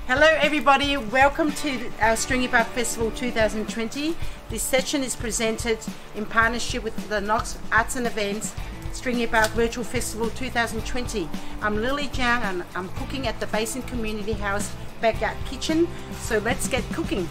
Hello everybody, welcome to our Stringybark Festival 2020. This session is presented in partnership with the Knox Arts and Events Stringybark Virtual Festival 2020. I'm Lily Jiang and I'm cooking at the Basin Community House Backyard Kitchen, so let's get cooking.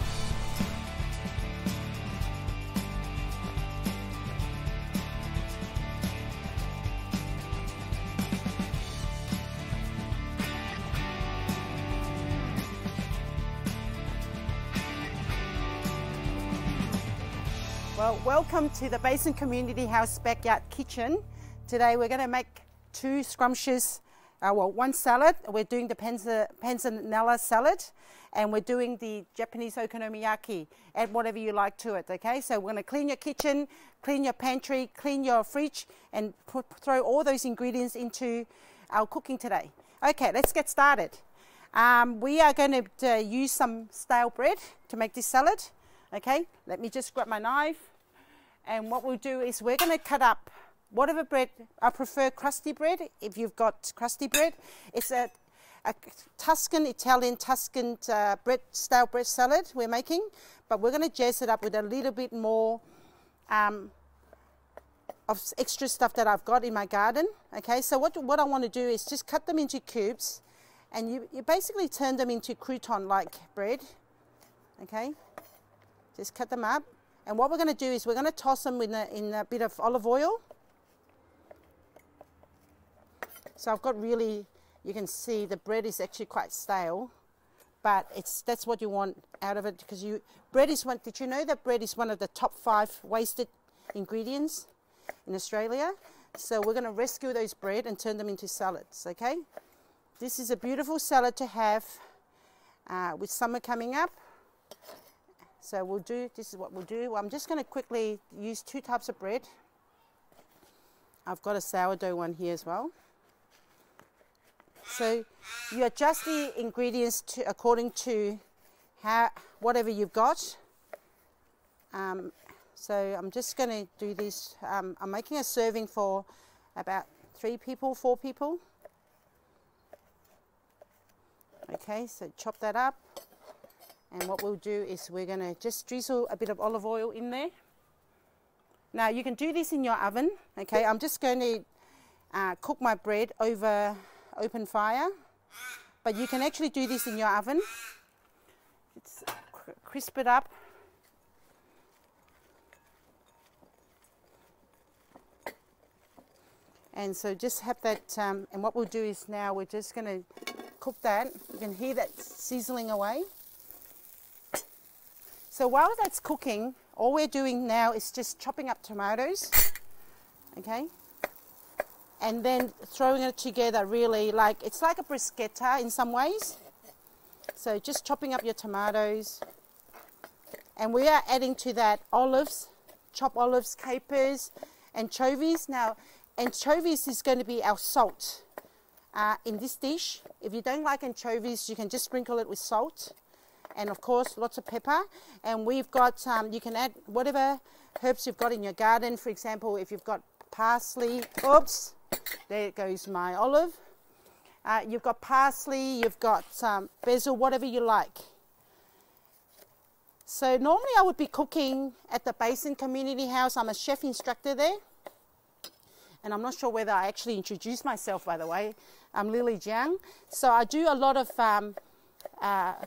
Well, welcome to the Basin Community House Backyard Kitchen. Today we're going to make two scrumptious, one salad. We're doing the Panzanella Salad and we're doing the Japanese Okonomiyaki. Add whatever you like to it, okay? So we're going to clean your kitchen, clean your pantry, clean your fridge and throw all those ingredients into our cooking today. Okay, let's get started. We are going to use some stale bread to make this salad. Okay, let me just grab my knife, and what we'll do is we're going to cut up whatever bread. I prefer crusty bread. If you've got crusty bread, it's a Italian Tuscan style bread salad we're making, but we're going to jazz it up with a little bit more of extra stuff that I've got in my garden. Okay, so what I want to do is just cut them into cubes, and you basically turn them into crouton-like bread. Okay. Just cut them up, and what we're going to do is we're going to toss them in a bit of olive oil. So I've got really, you can see the bread is actually quite stale, but that's what you want out of it, because bread is one. Did you know that bread is one of the top 5 wasted ingredients in Australia? So we're going to rescue those bread and turn them into salads. Okay, this is a beautiful salad to have with summer coming up. So this is what we'll do. I'm just going to quickly use 2 types of bread. I've got a sourdough one here as well. So you adjust the ingredients according to whatever you've got. So I'm just going to do this. I'm making a serving for about 3 people, 4 people. Okay, so chop that up. And what we'll do is we're going to just drizzle a bit of olive oil in there. Now you can do this in your oven. Okay, I'm just going to cook my bread over open fire. But you can actually do this in your oven. It's crisp it up. And so just have that, and what we'll do is now we're just going to cook that. You can hear that sizzling away. So while that's cooking, all we're doing now is just chopping up tomatoes, okay? And then throwing it together really it's like a bruschetta in some ways. So just chopping up your tomatoes. And we are adding to that olives, chopped olives, capers, anchovies. Now, anchovies is going to be our salt in this dish. If you don't like anchovies, you can just sprinkle it with salt. And of course, lots of pepper. And we've got, you can add whatever herbs you've got in your garden. For example, if you've got parsley, oops, there goes my olive. You've got parsley, you've got basil, whatever you like. So normally I would be cooking at the Basin Community House. I'm a chef instructor there. And I'm not sure whether I actually introduced myself, by the way. I'm Lily Jiang. So I do a lot of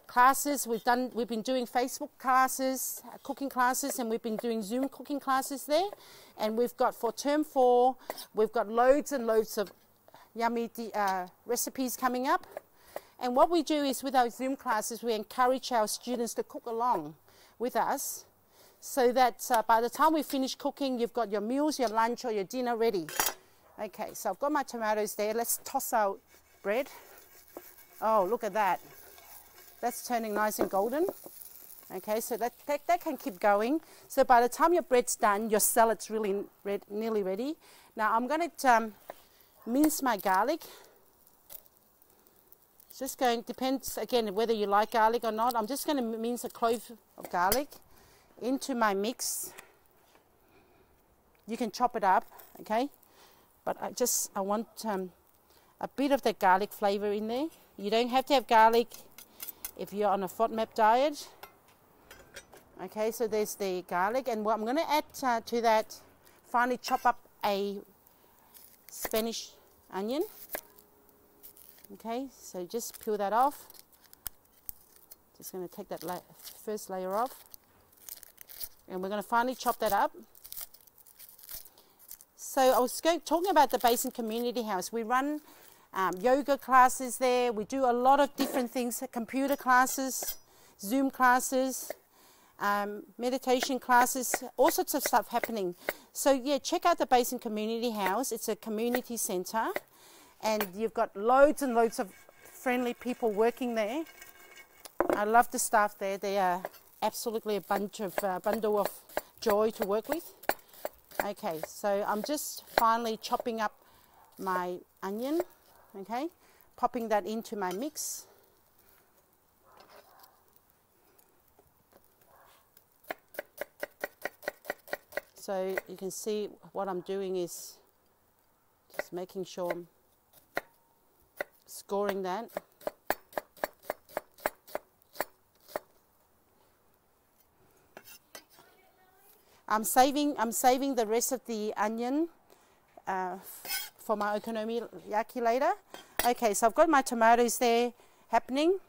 classes. We've been doing Facebook classes, cooking classes, and we've been doing Zoom cooking classes there. And we've got, for term 4, we've got loads and loads of yummy recipes coming up. And what we do is with our Zoom classes, we encourage our students to cook along with us, so that by the time we finish cooking, you've got your meals, your lunch or your dinner ready. Okay, so I've got my tomatoes there. Let's toss our bread. Oh, look at that. That's turning nice and golden. Okay, so that can keep going. So by the time your bread's done, your salad's really nearly ready. Now I'm going to mince my garlic. It's just going, depends again whether you like garlic or not. I'm just going to mince a clove of garlic into my mix. You can chop it up, okay? But I want a bit of the garlic flavor in there. You don't have to have garlic if you're on a FODMAP diet. Okay, so there's the garlic, and what I'm going to add to that, finally chop up a Spanish onion. Okay, so just peel that off. Just going to take that first layer off, and we're going to finally chop that up. So I was talking about the Basin Community House. We run yoga classes there. We do a lot of different things, computer classes, Zoom classes, meditation classes, all sorts of stuff happening. So yeah, check out the Basin Community House. It's a community centre, and you've got loads and loads of friendly people working there. I love the staff there. They are absolutely a bundle of joy to work with. Okay, so I'm just finally chopping up my onion, okay, popping that into my mix. So you can see what I'm doing is just making sure I'm scoring that. I'm saving the rest of the onion for my okonomiyaki later. Okay, so I've got my tomatoes there happening.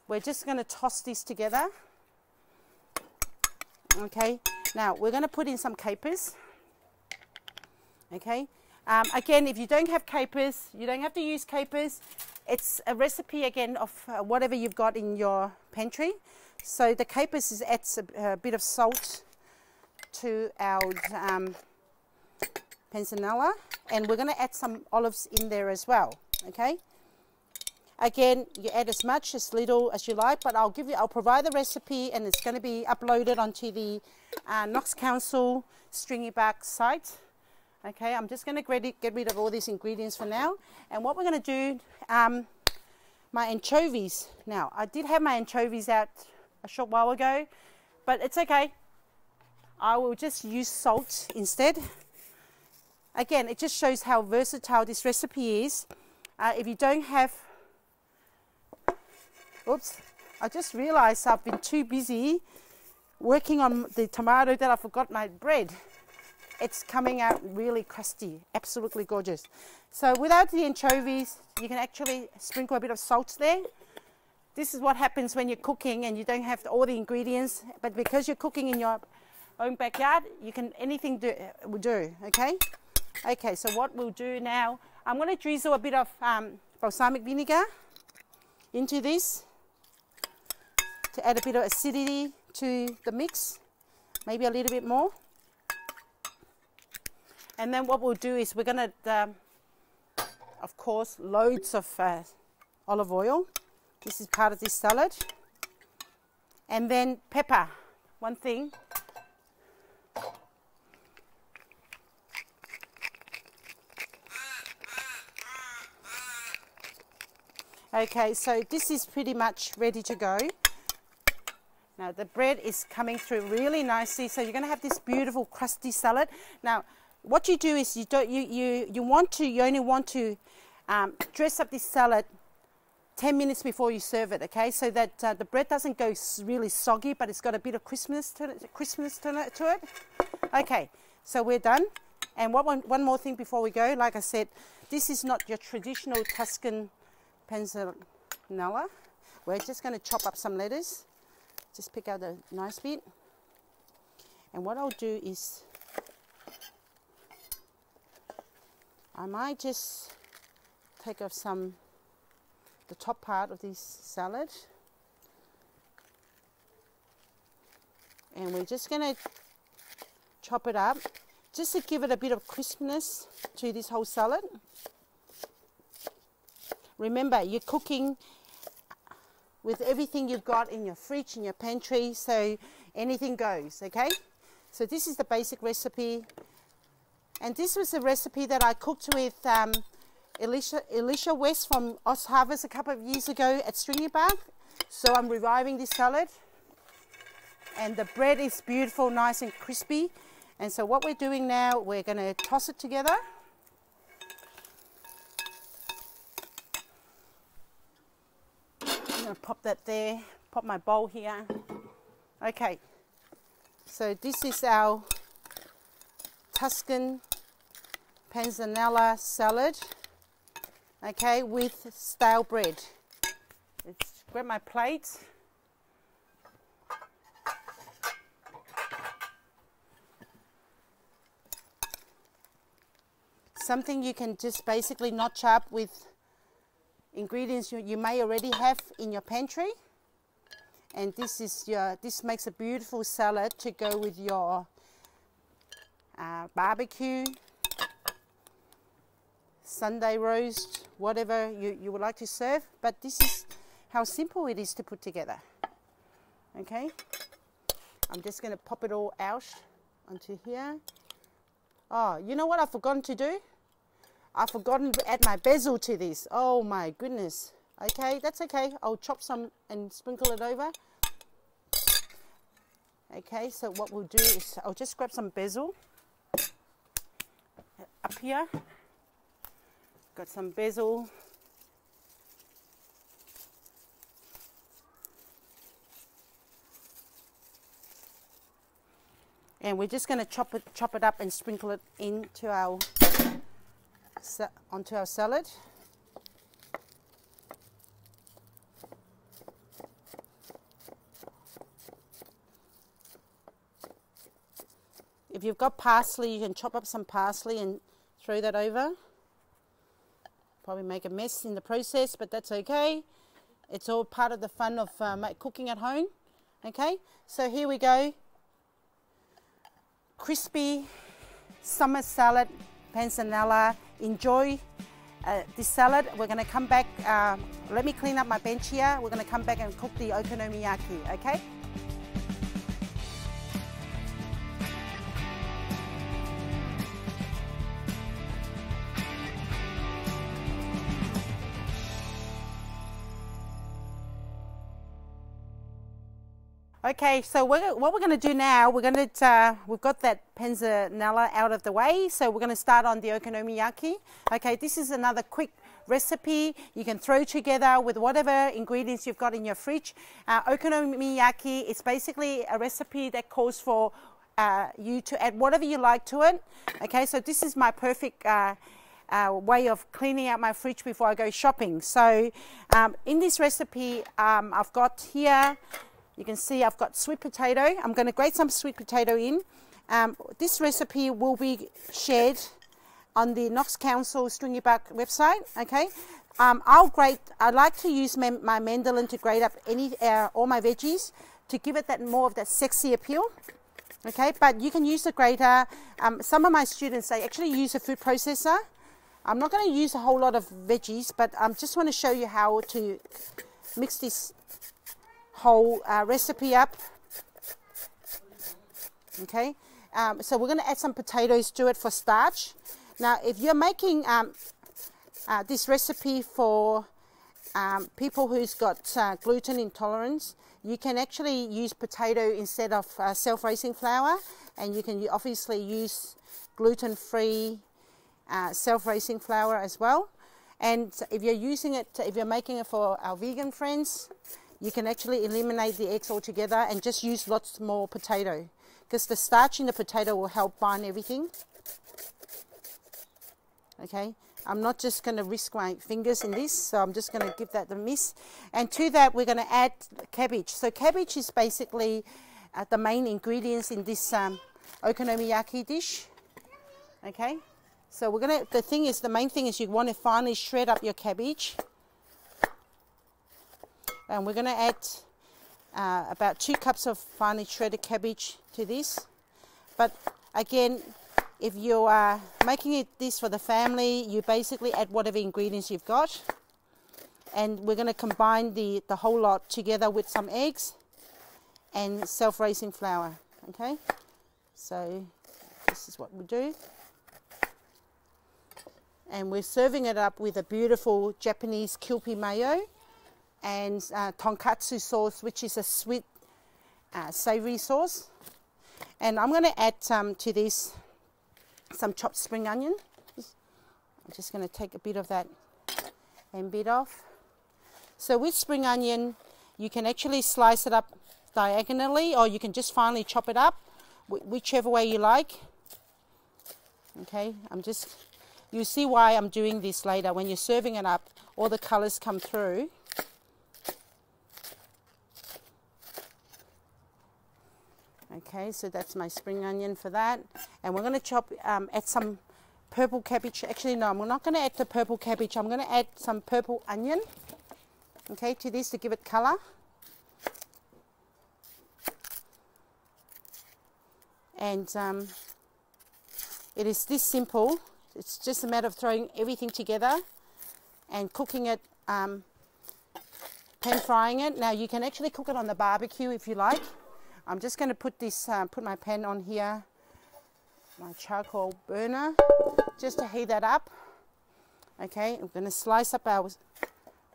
We're just going to toss this together. Okay, now we're going to put in some capers. Okay, again, if you don't have capers, you don't have to use capers. It's a recipe again of whatever you've got in your pantry. So the capers adds a bit of salt to our panzanella, and we're going to add some olives in there as well. Okay, again, you add as much as little as you like, but I'll provide the recipe, and it's going to be uploaded onto the Knox Council Stringybark site. Okay, I'm just going to get rid of all these ingredients for now, and what we're going to do, my anchovies. Now, I did have my anchovies out a short while ago, but it's okay. I will just use salt instead. Again, it just shows how versatile this recipe is. If you don't have... Oops, I just realized I've been too busy working on the tomato that I forgot my bread. It's coming out really crusty, absolutely gorgeous. So without the anchovies, you can actually sprinkle a bit of salt there. This is what happens when you're cooking and you don't have all the ingredients, but because you're cooking in your own backyard, you can anything will do. Okay, okay, so what we'll do now, I'm going to drizzle a bit of balsamic vinegar into this to add a bit of acidity to the mix, maybe a little bit more. And then what we'll do is we're going to of course loads of olive oil. This is part of this salad. And then pepper, one thing. Okay, so this is pretty much ready to go. Now the bread is coming through really nicely, so you're going to have this beautiful crusty salad. Now what you do is you only want to dress up this salad 10 minutes before you serve it, okay, so that the bread doesn't go really soggy, but it's got a bit of crispness to it. Okay, so we're done. And one more thing before we go, like I said, this is not your traditional Tuscan panzanella. We're just going to chop up some lettuce. Just pick out the nice bit. And what I'll do is I might just take off the top part of this salad, and we're just going to chop it up just to give it a bit of crispness to this whole salad. Remember, you're cooking with everything you've got in your fridge, in your pantry, so anything goes, okay? So this is the basic recipe, and this was a recipe that I cooked with Alicia West from Ozharvest a couple of years ago at Stringybark. So I'm reviving this salad, and the bread is beautiful, nice and crispy. And so what we're doing now, we're going to toss it together. I'm going to pop that there. pop my bowl here. Okay, so this is our Tuscan Panzanella Salad, okay, with stale bread. Let's grab my plate. Something you can just basically notch up with ingredients you may already have in your pantry. And this makes a beautiful salad to go with your barbecue, Sunday roast, whatever you would like to serve. But this is how simple it is to put together. Okay, I'm just going to pop it all out onto here. Oh, you know what I've forgotten to do? I've forgotten to add my basil to this. Oh my goodness. Okay, that's okay. I'll chop some and sprinkle it over. Okay, so what we'll do is I'll just grab some basil up here. Got some basil. And we're just going to chop it up and sprinkle it into onto our salad. If you've got parsley, you can chop up some parsley and throw that over. Probably make a mess in the process, but that's okay. It's all part of the fun of cooking at home. Okay, so here we go. Crispy summer salad, panzanella. Enjoy this salad. We're going to come back. Let me clean up my bench here. We're going to come back and cook the okonomiyaki. Okay. Okay, so what we're going to do now, we've got that panzanella out of the way, so we're going to start on the okonomiyaki. Okay, this is another quick recipe you can throw together with whatever ingredients you've got in your fridge. Okonomiyaki is basically a recipe that calls for you to add whatever you like to it. Okay, so this is my perfect way of cleaning out my fridge before I go shopping. So in this recipe, I've got here, you can see I've got sweet potato. I'm going to grate some sweet potato in. This recipe will be shared on the Knox Council Stringybark website. Okay, I like to use my mandolin to grate up all my veggies to give it that more of that sexy appeal. Okay, but you can use the grater. Some of my students, they actually use a food processor. I'm not going to use a whole lot of veggies, but I just want to show you how to mix this whole recipe up. Okay, so we're going to add some potatoes to it for starch. Now, if you're making this recipe for people who's got gluten intolerance, you can actually use potato instead of self-raising flour, and you can obviously use gluten-free self-raising flour as well. And if you're using it, if you're making it for our vegan friends, you can actually eliminate the eggs altogether and just use lots more potato, because the starch in the potato will help bind everything. Okay, I'm not just going to risk my fingers in this, so I'm just going to give that the miss. And to that, we're going to add cabbage. So cabbage is basically the main ingredients in this okonomiyaki dish. Okay, so we're going to, the main thing is you want to finely shred up your cabbage. And we're going to add about 2 cups of finely shredded cabbage to this. But again, if you are making this for the family, you basically add whatever ingredients you've got. And we're going to combine the whole lot together with some eggs and self-raising flour. Okay, so this is what we do. And we're serving it up with a beautiful Japanese Kewpie mayo and Tonkatsu sauce, which is a sweet, savoury sauce. And I'm going to add to this some chopped spring onion. I'm just going to take a bit of that and bit off. So with spring onion, You can actually slice it up diagonally, or you can just finely chop it up, whichever way you like. Okay, you see why I'm doing this later. When you're serving it up, all the colors come through. Okay, so that's my spring onion for that. And we're going to add some purple cabbage. Actually, no, I'm not going to add the purple cabbage. I'm going to add some purple onion, okay, to this to give it color. And it is this simple. It's just a matter of throwing everything together and cooking it, pan frying it. Now you can actually cook it on the barbecue if you like. I'm just going to put my pan on here, my charcoal burner, just to heat that up. Okay, I'm going to slice up our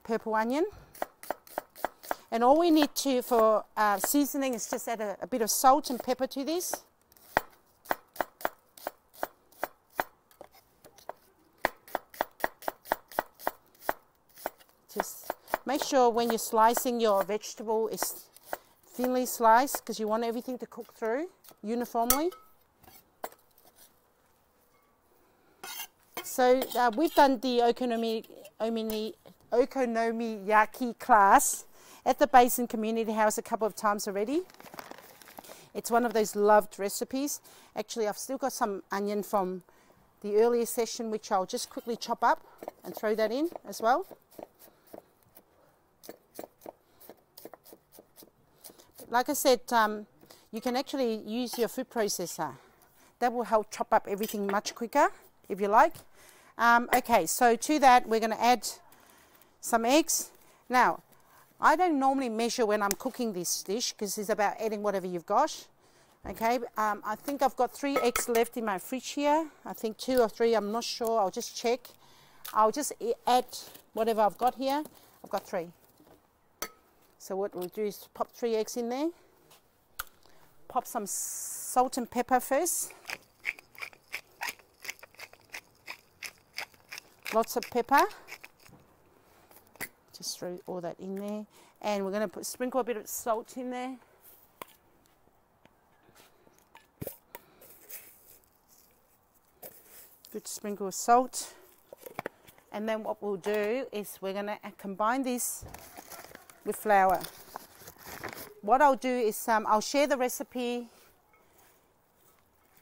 purple onion. And all we need for seasoning is just add a bit of salt and pepper to this. Just make sure when you're slicing your vegetable is thinly sliced, because you want everything to cook through uniformly. So we've done the Okonomiyaki class at the Basin Community House a couple of times already. It's one of those loved recipes. Actually, I've still got some onion from the earlier session, which I'll just quickly chop up and throw that in as well. Like I said, you can actually use your food processor. That will help chop up everything much quicker, if you like. Okay, so to that, we're going to add some eggs. Now, I don't normally measure when I'm cooking this dish, because it's about adding whatever you've got. Okay, I think I've got 3 eggs left in my fridge here. I think 2 or 3, I'm not sure. I'll just check. I'll just add whatever I've got here. I've got 3. So what we'll do is pop 3 eggs in there. Pop some salt and pepper first. Lots of pepper. Just throw all that in there. And we're going to sprinkle a bit of salt in there. Good sprinkle of salt. And then what we'll do is we're going to combine this with flour. What I'll do is I'll share the recipe.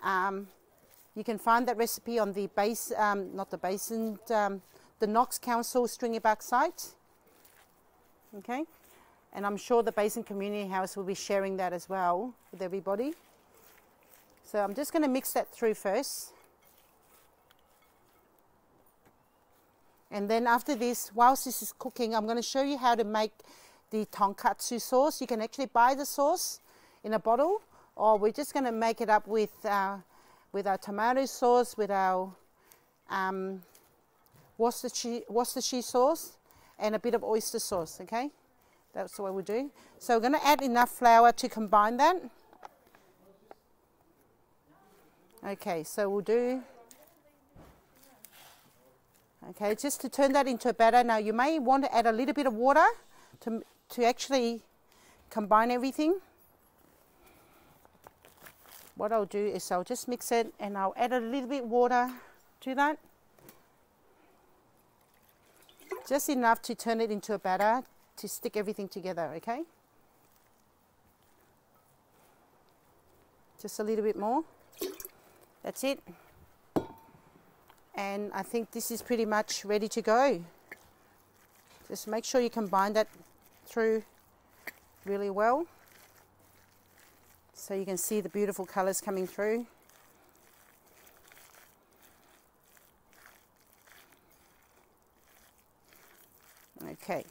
You can find that recipe on the the Knox Council Stringybark site. Okay, and I'm sure the Basin Community House will be sharing that as well with everybody. So I'm just going to mix that through first. And then after this, whilst this is cooking, I'm going to show you how to make the Tonkatsu sauce. You can actually buy the sauce in a bottle, or we're just going to make it up with our tomato sauce, with our Worcestershire sauce, and a bit of oyster sauce. Okay, that's what we'll do. So we're going to add enough flour to combine that. Okay, so we'll do. Okay, just to turn that into a batter. Now you may want to add a little bit of water to actually combine everything. What I'll do is I'll just mix it, and I'll add a little bit of water to that. Just enough to turn it into a batter to stick everything together, okay? Just a little bit more. That's it. And I think this is pretty much ready to go. Just make sure you combine that through really well, so you can see the beautiful colors coming through. Okay.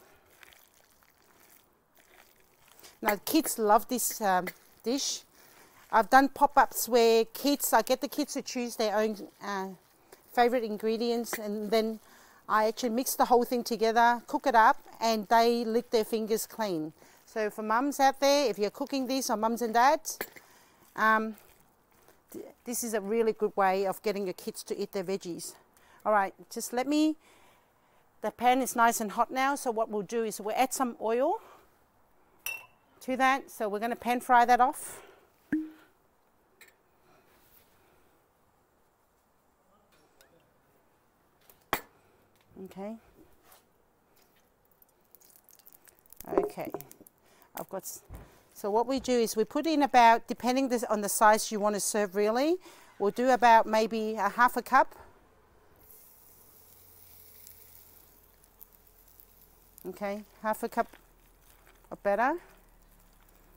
Now kids love this dish. I've done pop-ups where I get the kids to choose their own favorite ingredients, and then I actually mix the whole thing together, cook it up, and they lick their fingers clean. So for mums out there, if you're cooking this, or mums and dads, this is a really good way of getting your kids to eat their veggies. All right, just the pan is nice and hot now, so what we'll do is we'll add some oil. to that. So we're going to pan fry that off. Okay. Okay. I've got. So what we do is we put in about, depending on the size you want to serve really, we'll do about maybe a half a cup. Okay, half a cup of batter,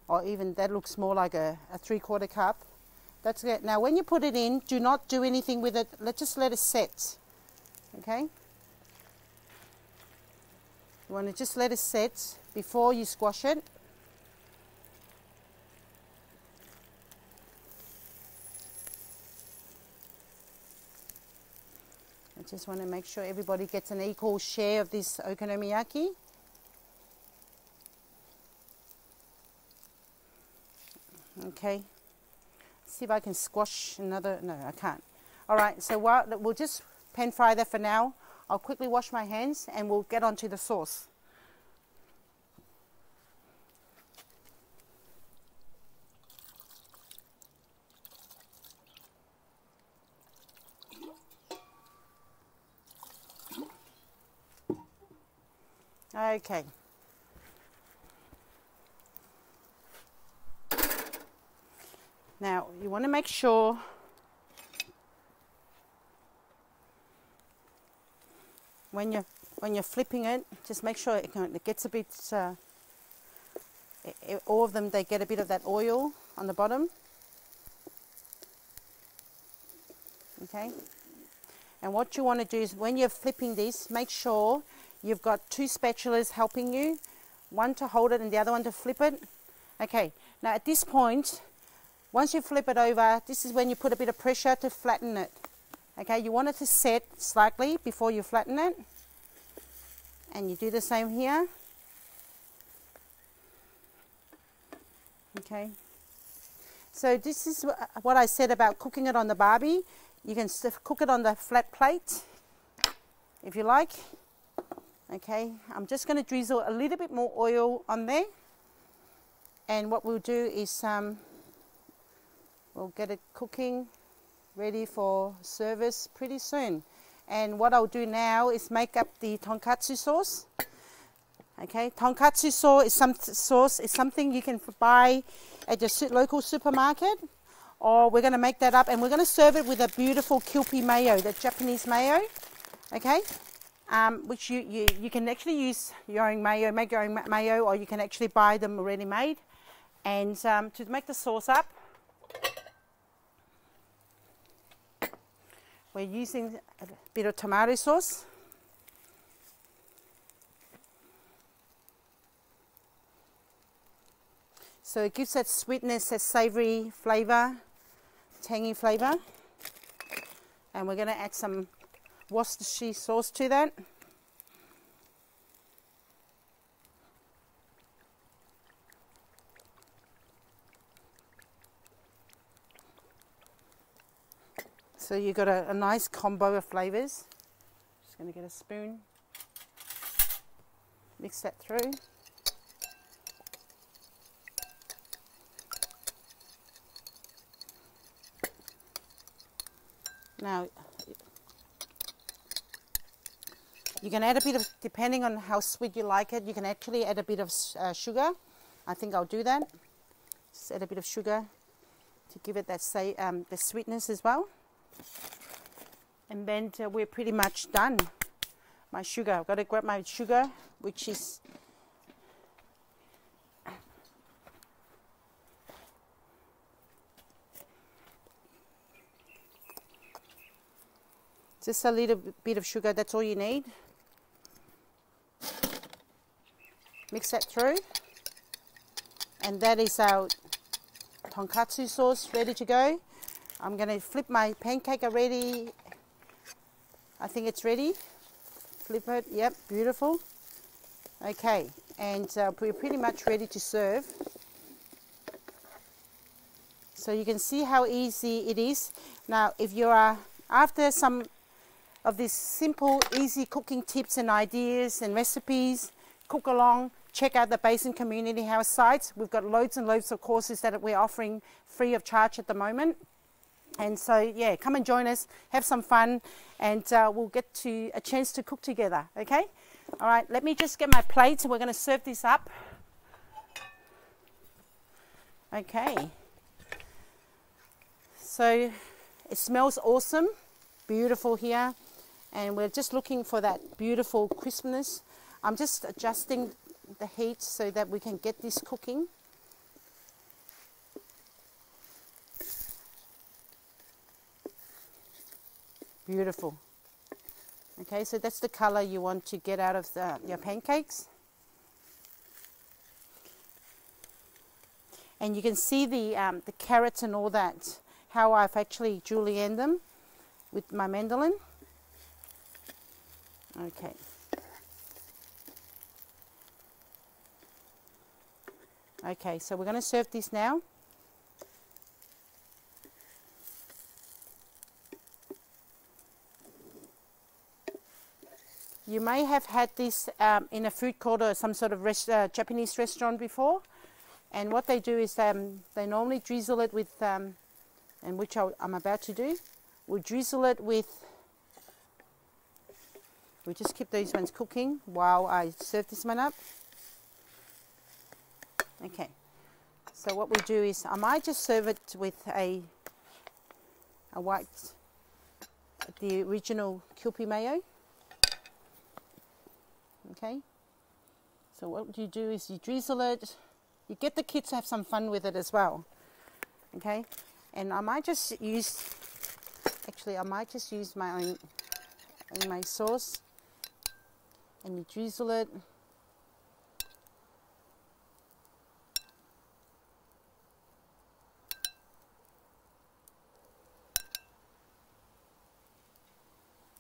or even that looks more like a 3/4 cup. That's it. Now when you put it in, do not do anything with it. Just let it set. Okay. You want to just let it set before you squash it. I just want to make sure everybody gets an equal share of this okonomiyaki. Okay, see if I can squash another, no I can't. Alright, so we'll just pan fry that for now. I'll quickly wash my hands and we'll get onto the sauce. Okay. Now you want to make sure when you're flipping it, just make sure it gets a bit. All of them, they get a bit of that oil on the bottom. Okay. And what you want to do is when you're flipping this, make sure you've got 2 spatulas helping you, one to hold it and the other one to flip it. Okay, now at this point, once you flip it over, this is when you put a bit of pressure to flatten it. Okay, you want it to set slightly before you flatten it. And you do the same here. Okay. So this is what I said about cooking it on the barbie. You can cook it on the flat plate if you like. Okay, I'm just going to drizzle a little bit more oil on there, and what we'll do is we'll get it cooking ready for service pretty soon. And what I'll do now is make up the tonkatsu sauce. Okay, tonkatsu sauce is something you can buy at your local supermarket, or we're going to make that up and we're going to serve it with a beautiful Kewpie mayo, the Japanese mayo. Okay. Which you can actually use your own mayo, make your own mayo, or you can actually buy them already made. And to make the sauce up, we're using a bit of tomato sauce. So it gives that sweetness, that savoury flavour, tangy flavour. And we're going to add some Worcestershire sauce to that. So you've got a nice combo of flavours. Just going to get a spoon, mix that through. Now, you can add a bit of, depending on how sweet you like it, you can actually add a bit of sugar. I think I'll do that. Just add a bit of sugar to give it that the sweetness as well. And then we're pretty much done. My sugar, I've got to grab my sugar, which is just a little bit of sugar, that's all you need. Mix that through. And that is our tonkatsu sauce ready to go. I'm going to flip my pancake already. I think it's ready. Flip it, yep, beautiful. Okay, and we're pretty much ready to serve. So you can see how easy it is. Now, if you are after some of these simple, easy cooking tips and ideas and recipes, cook along, check out the Basin Community House site. We've got loads and loads of courses that we're offering free of charge at the moment. And so, yeah, come and join us, have some fun, and we'll get to a chance to cook together, okay? All right, let me just get my plate, and we're going to serve this up. Okay. So it smells awesome, beautiful here, and we're just looking for that beautiful crispness. I'm just adjusting the heat so that we can get this cooking. Beautiful. Okay, so that's the color you want to get out of your pancakes. And you can see the carrots and all that, how I've actually julienned them with my mandolin. Okay. Okay, so we're going to serve this now. You may have had this in a food court or some sort of Japanese restaurant before. And what they do is they normally drizzle it with, and which I'm about to do, we'll drizzle it with, we'll just keep these ones cooking while I serve this one up. Okay, so what we do is I might just serve it with a white, the original Kewpie mayo. Okay, so what you do is you drizzle it, you get the kids to have some fun with it as well. Okay, and I might just use, actually I might just use my own my sauce, and you drizzle it.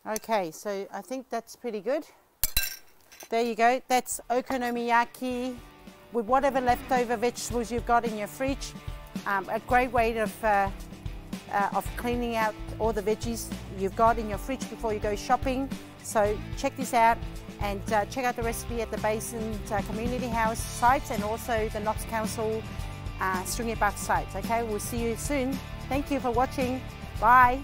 Okay, so I think that's pretty good. There you go, that's okonomiyaki with whatever leftover vegetables you've got in your fridge. A great way of cleaning out all the veggies you've got in your fridge before you go shopping. So check this out, and check out the recipe at the Basin Community House site, and also the Knox Council Stringybark site. Okay, we'll see you soon. Thank you for watching. Bye.